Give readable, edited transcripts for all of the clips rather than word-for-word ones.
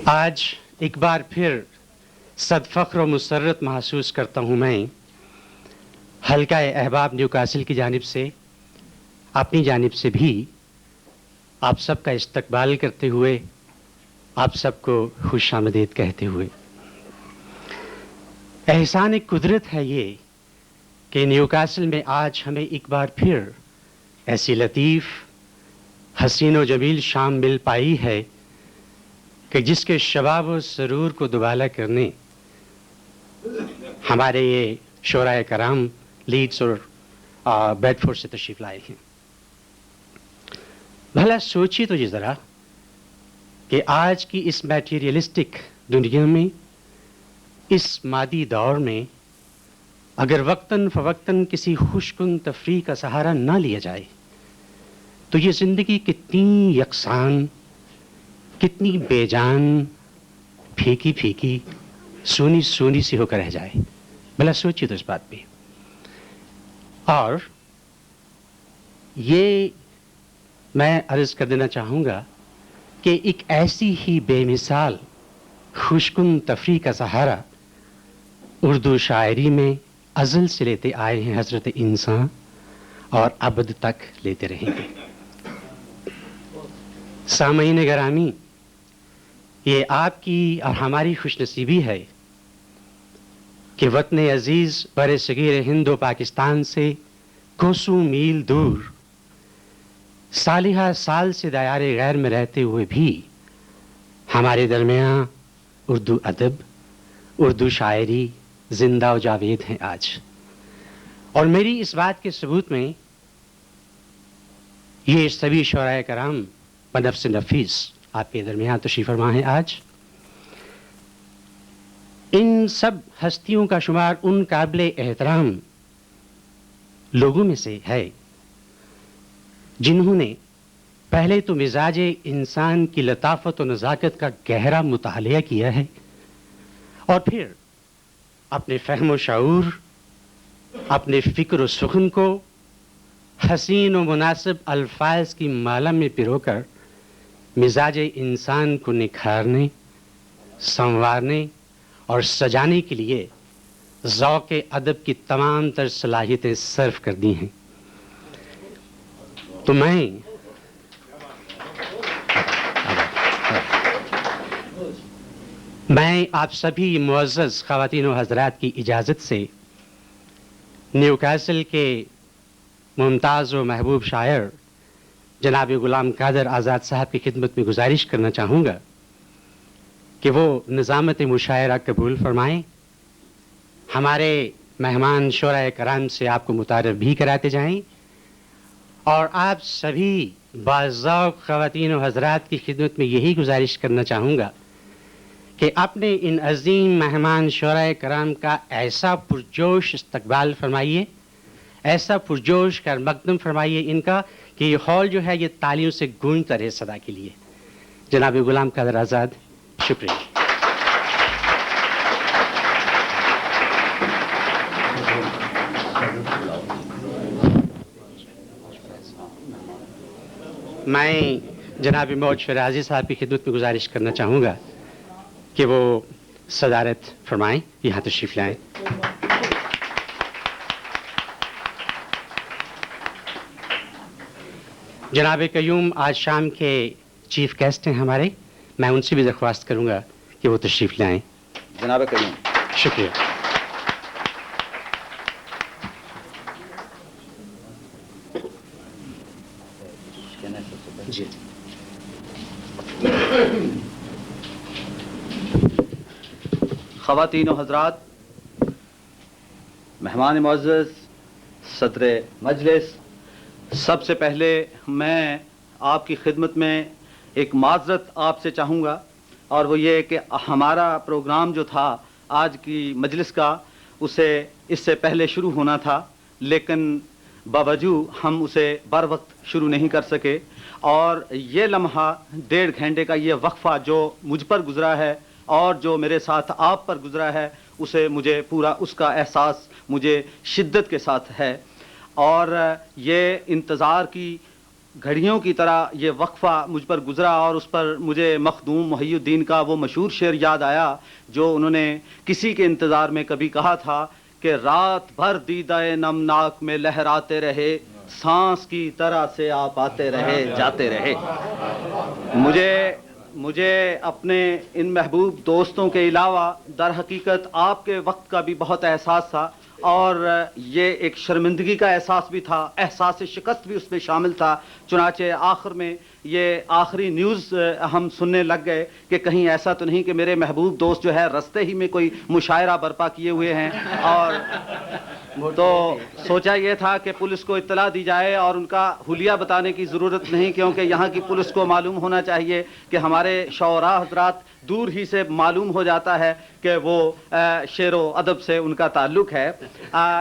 آج ایک بار پھر صد فخر و مسرت محسوس کرتا ہوں میں حلقہ احباب نیوکاسل کی جانب سے، اپنی جانب سے بھی آپ سب کا استقبال کرتے ہوئے، آپ سب کو خوش آمدید کہتے ہوئے۔ احسان قدرت ہے یہ کہ نیوکاسل میں آج ہمیں ایک بار پھر ایسی لطیف، حسین و جمیل شام مل پائی ہے کہ جس کے شباب و سرور کو دوبالا کرنے ہمارے یہ شعراء کرام لیڈز اور بیڈ فورڈ سے تشریف لائے ہیں۔ بھلا سوچیے تو یہ ذرا کہ آج کی اس میٹیریلسٹک دنیا میں، اس مادی دور میں، اگر وقتاً فوقتاً کسی خوشکن تفریح کا سہارا نہ لیا جائے تو یہ زندگی کتنی یکساں، کتنی بے جان، پھیکی پھیکی، سونی سونی سی ہو کر رہ جائے۔ بھلا سوچیے تو اس بات پہ۔ اور یہ میں عرض کر دینا چاہوں گا کہ ایک ایسی ہی بے مثال خوشکن تفریح کا سہارا اردو شاعری میں ازل سے لیتے آئے ہیں حضرت انسان، اور ابد تک لیتے رہیں گے۔ سامعین گرامی، یہ آپ کی اور ہماری خوش نصیبی ہے کہ وطن عزیز بر صغیر ہند و پاکستان سے کوسوں میل دور، سالہا سال سے دیار غیر میں رہتے ہوئے بھی ہمارے درمیان اردو ادب، اردو شاعری زندہ و جاوید ہیں آج۔ اور میری اس بات کے ثبوت میں یہ سبھی شعراء کرام بنفس نفیس آپ کے درمیان تشریف فرما ہیں آج۔ ان سب ہستیوں کا شمار ان قابل احترام لوگوں میں سے ہے جنہوں نے پہلے تو مزاج انسان کی لطافت و نزاکت کا گہرا مطالعہ کیا ہے، اور پھر اپنے فہم و شعور، اپنے فکر و سخن کو حسین و مناسب الفاظ کی مالا میں پرو کر مزاج انسان کو نکھارنے، سنوارنے اور سجانے کے لیے ذوق ادب کی تمام تر صلاحیتیں صرف کر دی ہیں۔ تو میں آپ سبھی معزز خواتین و حضرات کی اجازت سے نیوکاسل کے ممتاز و محبوب شاعر جناب غلام قادر آزاد صاحب کی خدمت میں گزارش کرنا چاہوں گا کہ وہ نظامت مشاعرہ قبول فرمائیں، ہمارے مہمان شعراء کرام سے آپ کو متعارف بھی کراتے جائیں، اور آپ سبھی باذوق خواتین و حضرات کی خدمت میں یہی گزارش کرنا چاہوں گا کہ اپنے ان عظیم مہمان شعراء کرام کا ایسا پرجوش استقبال فرمائیے، ایسا پرجوش کر مقدم فرمائیے ان کا کہ یہ ہال جو ہے یہ تالیوں سے گونجتا رہے صدا کے لیے۔ جناب غلام قادر آزاد، شکریہ۔ میں جناب موج شیرازی صاحب کی خدمت میں گزارش کرنا چاہوں گا کہ وہ صدارت فرمائیں، یہاں تشریف لائیں۔ جناب قیوم آج شام کے چیف گیسٹ ہیں ہمارے، میں ان سے بھی درخواست کروں گا کہ وہ تشریف لائیں۔ جناب قیوم، شکریہ۔ جی خواتین و حضرات، مہمان معزز، صدر مجلس، سب سے پہلے میں آپ کی خدمت میں ایک معذرت آپ سے چاہوں گا، اور وہ یہ کہ ہمارا پروگرام جو تھا آج کی مجلس کا اسے اس سے پہلے شروع ہونا تھا، لیکن باوجود ہم اسے بر وقت شروع نہیں کر سکے، اور یہ لمحہ 1.5 گھنٹے کا یہ وقفہ جو مجھ پر گزرا ہے اور جو میرے ساتھ آپ پر گزرا ہے، اسے مجھے پورا اس کا احساس مجھے شدت کے ساتھ ہے، اور یہ انتظار کی گھڑیوں کی طرح یہ وقفہ مجھ پر گزرا اور اس پر مجھے مخدوم محی الدین کا وہ مشہور شعر یاد آیا جو انہوں نے کسی کے انتظار میں کبھی کہا تھا کہ رات بھر دیدہ نمناک میں لہراتے رہے، سانس کی طرح سے آپ آتے رہے جاتے رہے۔ مجھے اپنے ان محبوب دوستوں کے علاوہ در حقیقت آپ کے وقت کا بھی بہت احساس تھا، اور یہ ایک شرمندگی کا احساس بھی تھا، احساس شکست بھی اس میں شامل تھا۔ چنانچہ آخر میں یہ آخری نیوز ہم سننے لگ گئے کہ کہیں ایسا تو نہیں کہ میرے محبوب دوست جو ہے رستے ہی میں کوئی مشاعرہ برپا کیے ہوئے ہیں، اور تو سوچا یہ تھا کہ پولیس کو اطلاع دی جائے، اور ان کا حلیہ بتانے کی ضرورت نہیں، کیونکہ یہاں کی پولیس کو معلوم ہونا چاہیے کہ ہمارے شعراء حضرات دور ہی سے معلوم ہو جاتا ہے کہ وہ شعر و ادب سے ان کا تعلق ہے۔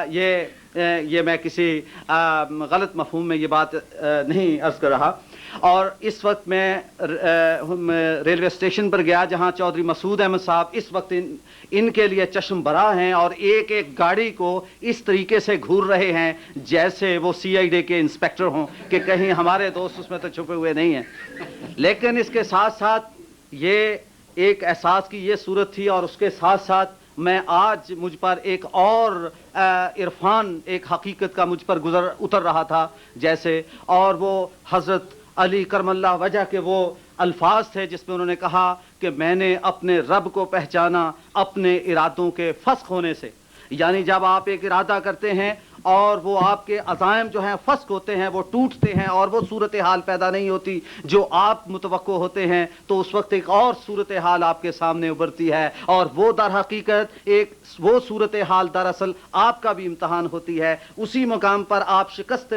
یہ میں کسی غلط مفہوم میں یہ بات نہیں عرض کر رہا۔ اور اس وقت میں ریلوے اسٹیشن پر گیا جہاں چودھری مسعود احمد صاحب اس وقت ان کے لیے چشم برا ہیں، اور ایک ایک گاڑی کو اس طریقے سے گھور رہے ہیں جیسے وہ سی آئی ڈی کے انسپیکٹر ہوں، کہ کہیں ہمارے دوست اس میں تو چھپے ہوئے نہیں ہیں۔ لیکن اس کے ساتھ ساتھ یہ ایک احساس کی یہ صورت تھی، اور اس کے ساتھ ساتھ میں آج مجھ پر ایک اور عرفان، ایک حقیقت کا مجھ پر اتر رہا تھا جیسے، اور وہ حضرت علی کرم اللہ وجہ کے وہ الفاظ تھے جس میں انہوں نے کہا کہ میں نے اپنے رب کو پہچانا اپنے ارادوں کے فسخ ہونے سے۔ یعنی جب آپ ایک ارادہ کرتے ہیں اور وہ آپ کے عزائم جو ہیں فسق ہوتے ہیں، وہ ٹوٹتے ہیں، اور وہ صورتحال پیدا نہیں ہوتی جو آپ متوقع ہوتے ہیں، تو اس وقت ایک اور صورتحال آپ کے سامنے ابھرتی ہے، اور وہ در حقیقت وہ صورتحال دراصل آپ کا بھی امتحان ہوتی ہے۔ اسی مقام پر آپ شکست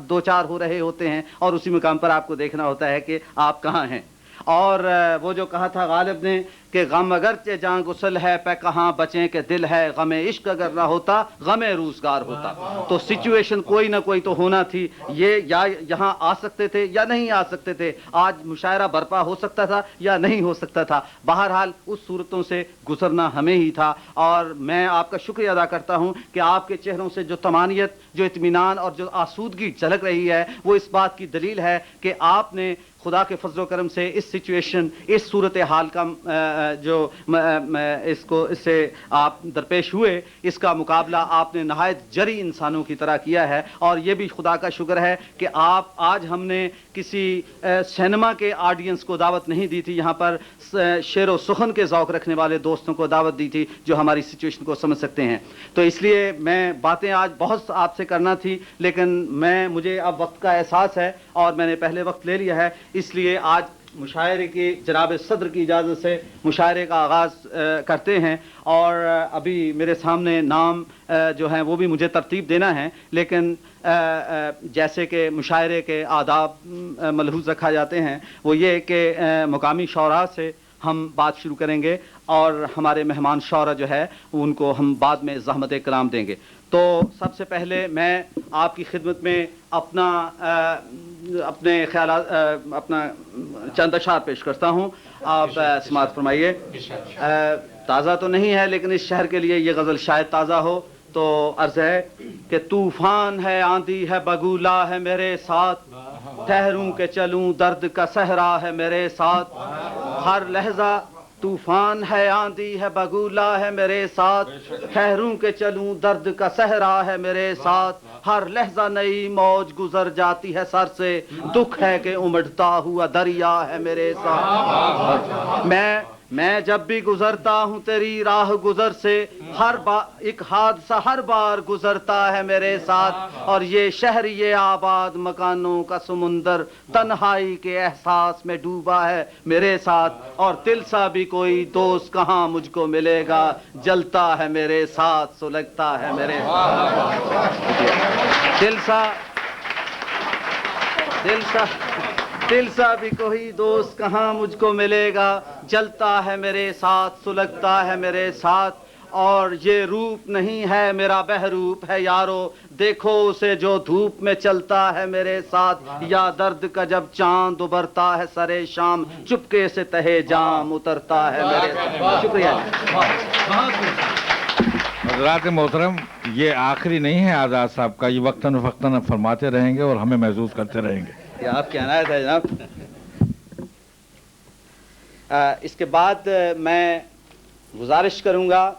دوچار ہو رہے ہوتے ہیں، اور اسی مقام پر آپ کو دیکھنا ہوتا ہے کہ آپ کہاں ہیں۔ اور وہ جو کہا تھا غالب نے کہ غم اگرچہ جاں گسل ہے پہ کہاں بچیں کہ دل ہے، غم عشق اگر نہ ہوتا غم روزگار ہوتا۔ تو سچویشن کوئی نہ کوئی تو ہونا تھی، یہ یا یہاں آ سکتے تھے یا نہیں آ سکتے تھے، آج مشاعرہ برپا ہو سکتا تھا یا نہیں ہو سکتا تھا، بہرحال اس صورتوں سے گزرنا ہمیں ہی تھا۔ اور میں آپ کا شکریہ ادا کرتا ہوں کہ آپ کے چہروں سے جو طمانیت، جو اطمینان اور جو آسودگی جھلک رہی ہے، وہ اس بات کی دلیل ہے کہ آپ نے خدا کے فضل و کرم سے اس سچویشن، اس صورتحال کا جو اس سے آپ درپیش ہوئے، اس کا مقابلہ آپ نے نہایت جری انسانوں کی طرح کیا ہے۔ اور یہ بھی خدا کا شکر ہے کہ آج ہم نے کسی سینما کے آڈینس کو دعوت نہیں دی تھی، یہاں پر شعر و سخن کے ذوق رکھنے والے دوستوں کو دعوت دی تھی جو ہماری سچویشن کو سمجھ سکتے ہیں۔ تو اس لیے میں باتیں آج بہت آپ سے کرنا تھی، لیکن مجھے اب وقت کا احساس ہے اور میں نے پہلے وقت لے لیا ہے، اس لیے آج مشاعرے کی جناب صدر کی اجازت سے مشاعرے کا آغاز کرتے ہیں۔ اور ابھی میرے سامنے نام جو ہیں وہ بھی مجھے ترتیب دینا ہے، لیکن جیسے کہ مشاعرے کے آداب ملحوظ رکھا جاتے ہیں، وہ یہ کہ مقامی شعراء سے ہم بات شروع کریں گے، اور ہمارے مہمان شعراء جو ہے ان کو ہم بعد میں زحمت کلام دیں گے۔ تو سب سے پہلے میں آپ کی خدمت میں اپنے خیالات، اپنا چند اشعار پیش کرتا ہوں، آپ سماعت فرمائیے۔ تازہ تو نہیں ہے لیکن اس شہر کے لیے یہ غزل شاید تازہ ہو، تو عرض ہے کہ طوفان ہے، آندھی ہے، بگولا ہے میرے ساتھ، ٹھہروں کہ چلوں درد کا صحرا ہے میرے ساتھ، ہر لحظہ طوفان ہے، آندھی ہے، بگولا ہے میرے ساتھ، ٹھہروں کہ چلوں درد کا صحرا ہے میرے ساتھ، ہر لحظہ نئی موج گزر جاتی ہے سر سے، دکھ ہے کہ امڑتا ہوا دریا ہے میرے ساتھ، میں جب بھی گزرتا ہوں تیری راہ گزر سے، ہر بار ایک حادثہ ہر بار گزرتا ہے میرے ساتھ، اور یہ شہر یہ آباد مکانوں کا سمندر تنہائی کے احساس میں ڈوبا ہے میرے ساتھ، اور دل سا بھی کوئی دوست کہاں مجھ کو ملے گا، جلتا ہے میرے ساتھ سلگتا ہے میرے ساتھ، دل سا بھی کوئی دوست کہاں مجھ کو ملے گا، جلتا ہے میرے ساتھ سلگتا ہے میرے ساتھ، اور یہ روپ نہیں ہے میرا بہروپ ہے یارو، دیکھو اسے جو دھوپ میں چلتا ہے میرے ساتھ، یا درد کا جب چاند ابھرتا ہے سرے شام، چپکے سے تہے جام اترتا ہے میرے ساتھ۔ شکریہ۔ حضرات محترم، یہ آخری نہیں ہے آزاد صاحب کا، یہ وقتاً فوقتاً فرماتے رہیں گے اور ہمیں محظوظ کرتے رہیں گے۔ یہ آپ کی عنایت ہے جناب. اس کے بعد میں گزارش کروں گا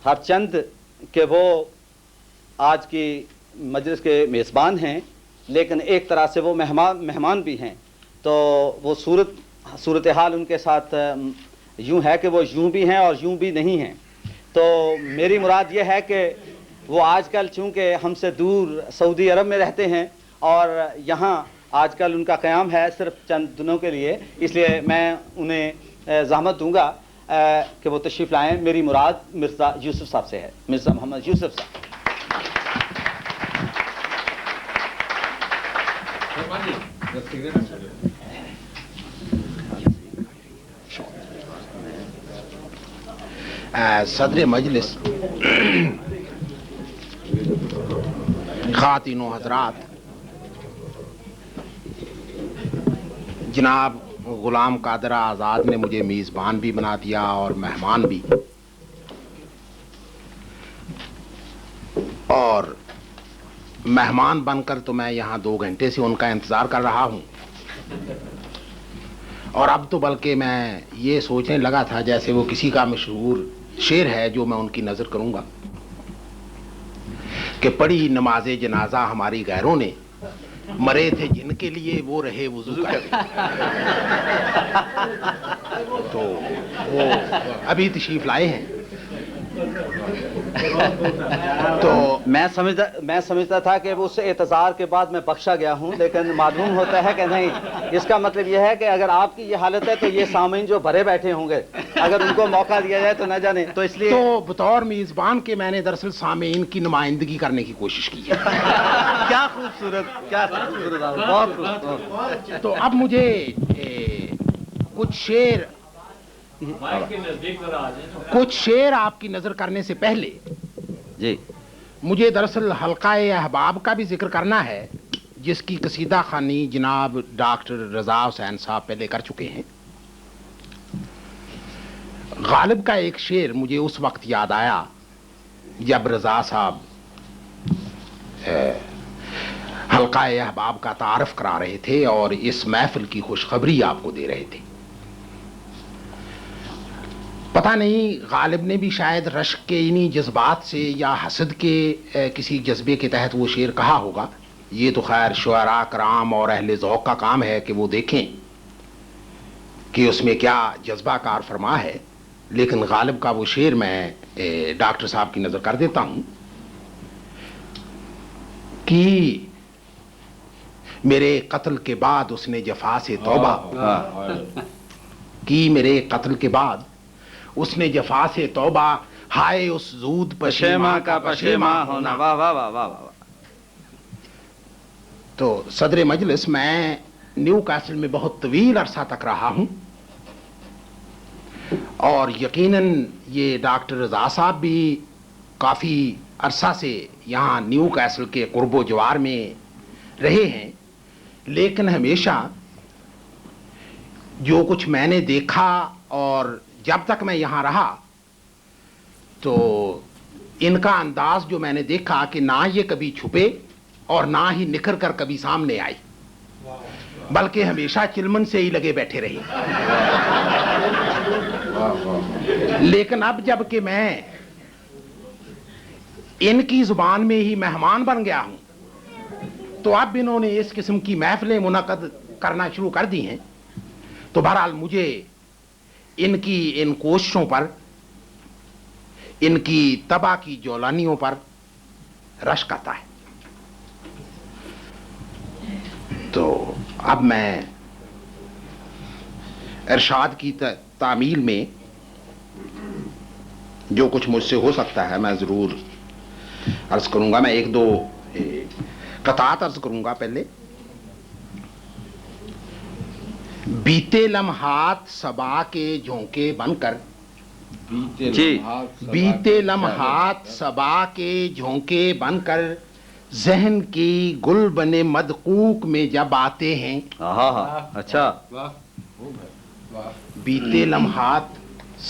ہر چند کہ وہ آج کی مجلس کے میزبان ہیں لیکن ایک طرح سے وہ مہمان بھی ہیں. تو وہ صورتحال ان کے ساتھ یوں ہے کہ وہ یوں بھی ہیں اور یوں بھی نہیں ہیں. تو میری مراد یہ ہے کہ وہ آج کل چونکہ ہم سے دور سعودی عرب میں رہتے ہیں اور یہاں آج کل ان کا قیام ہے صرف چند دنوں کے لیے، اس لیے میں انہیں زحمت دوں گا کہ وہ تشریف لائیں. میری مراد مرزا یوسف صاحب سے ہے، مرزا محمد یوسف صاحب. صدر مجلس، خواتین و حضرات، جناب غلام قادر آزاد نے مجھے میزبان بھی بنا دیا اور مہمان بھی، اور مہمان بن کر تو میں یہاں 2 گھنٹے سے ان کا انتظار کر رہا ہوں، اور اب تو بلکہ میں یہ سوچنے لگا تھا جیسے وہ کسی کا مشہور شعر ہے جو میں ان کی نظر کروں گا کہ پڑھی نماز جنازہ ہماری غیروں نے، مرے تھے جن کے لیے وہ رہے وضو کر. تو وہ ابھی تشریف لائے ہیں. تو میں سمجھتا تھا کہ اس اعتذار کے بعد میں بخشا گیا ہوں، لیکن معلوم ہوتا ہے کہ نہیں. اس کا مطلب یہ ہے کہ اگر آپ کی یہ حالت ہے تو یہ سامعین جو بھرے بیٹھے ہوں گے اگر ان کو موقع دیا جائے تو نہ جانے. تو اس لیے تو بطور میزبان کے میں نے دراصل سامعین کی نمائندگی کرنے کی کوشش کی ہے. کیا خوبصورت، کیا خوبصورت، بہت خوبصورت. تو اب مجھے کچھ شعر آپ کی نظر کرنے سے پہلے جی مجھے دراصل حلقہ احباب کا بھی ذکر کرنا ہے جس کی قصیدہ خوانی جناب ڈاکٹر رضا حسین صاحب پہلے کر چکے ہیں. غالب کا ایک شعر مجھے اس وقت یاد آیا جب رضا صاحب حلقہ احباب کا تعارف کرا رہے تھے اور اس محفل کی خوشخبری آپ کو دے رہے تھے. پتہ نہیں غالب نے بھی شاید رشک کے انہی جذبات سے یا حسد کے کسی جذبے کے تحت وہ شعر کہا ہوگا. یہ تو خیر شعراء کرام اور اہل ذوق کا کام ہے کہ وہ دیکھیں کہ اس میں کیا جذبہ کار فرما ہے. لیکن غالب کا وہ شعر میں ڈاکٹر صاحب کی نظر کر دیتا ہوں کہ میرے قتل کے بعد اس نے جفا سے توبہ کی، میرے قتل کے بعد اس نے جفا سے توبہ، ہائے اس زود پشیماں کا پشیماں ہونا. واہ واہ واہ واہ واہ. تو صدر مجلس، میں نیو کاسل میں بہت طویل عرصہ تک رہا ہوں اور یقیناً یہ ڈاکٹر رضا صاحب بھی کافی عرصہ سے یہاں نیو کاسل کے قرب و جوار میں رہے ہیں. لیکن ہمیشہ جو کچھ میں نے دیکھا اور جب تک میں یہاں رہا تو ان کا انداز جو میں نے دیکھا کہ نہ یہ کبھی چھپے اور نہ ہی نکھر کر کبھی سامنے آئی، بلکہ ہمیشہ چلمن سے ہی لگے بیٹھے رہے. لیکن اب جب کہ میں ان کی زبان میں ہی مہمان بن گیا ہوں تو اب انہوں نے اس قسم کی محفلیں منعقد کرنا شروع کر دی ہیں. تو بہرحال مجھے ان کی ان کوششوں پر، ان کی تباہ کی جولانیوں پر رشک آتا ہے. تو اب میں ارشاد کی تعمیل میں جو کچھ مجھ سے ہو سکتا ہے میں ضرور عرض کروں گا. میں 1-2 قطعات عرض کروں گا. پہلے بیتے لمحات صبا کے جھونکے بن کر، بیتے لمحات صبا کے جھونکے بن کر ذہن کی گل بنے مدقوق میں جب آتے ہیں. اچھا. بیتے لمحات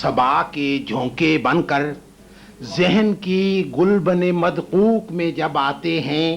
صبا کے جھونکے بن کر ذہن کی گل بنے مدقوق میں جب آتے ہیں،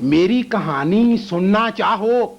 میری کہانی سننا چاہو